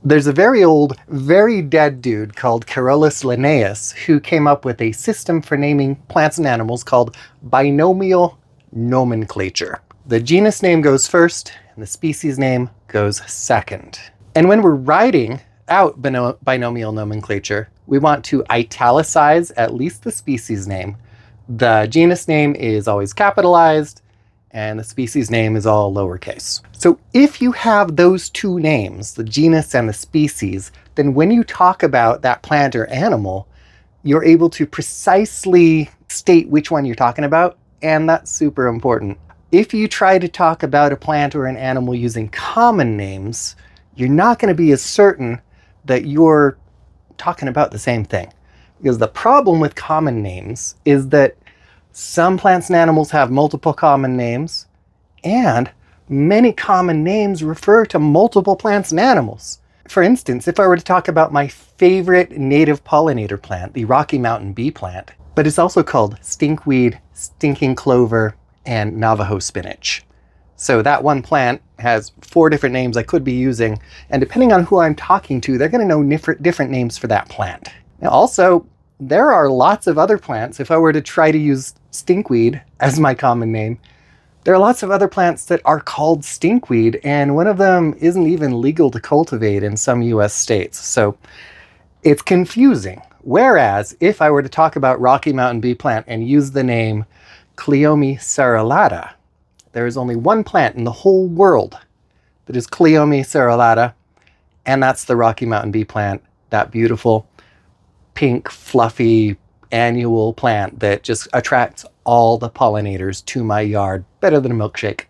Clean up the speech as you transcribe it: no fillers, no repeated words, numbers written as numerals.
There's a very old, very dead dude called Carolus Linnaeus who came up with a system for naming plants and animals called Binomial Nomenclature. The genus name goes first, and the species name goes second. And when we're writing out binomial nomenclature, we want to italicize at least the species name. The genus name is always capitalized, and the species name is all lowercase. So if you have those two names, the genus and the species, then when you talk about that plant or animal, you're able to precisely state which one you're talking about, and that's super important. If you try to talk about a plant or an animal using common names, you're not going to be as certain that you're talking about the same thing. Because the problem with common names is that some plants and animals have multiple common names, and many common names refer to multiple plants and animals. For instance, if I were to talk about my favorite native pollinator plant, the Rocky Mountain bee plant, but it's also called stinkweed, stinking clover, and Navajo spinach. So that one plant has 4 different names I could be using, and depending on who I'm talking to, they're going to know different names for that plant. Now also, there are lots of other plants. If I were to try to use stinkweed as my common name, there are lots of other plants that are called stinkweed, and one of them isn't even legal to cultivate in some US states. So it's confusing. Whereas if I were to talk about Rocky Mountain bee plant and use the name Cleome cerulata, there is only one plant in the whole world that is Cleome cerulata, and that's the Rocky Mountain bee plant, that beautiful pink, fluffy, annual plant that just attracts all the pollinators to my yard better than a milkshake.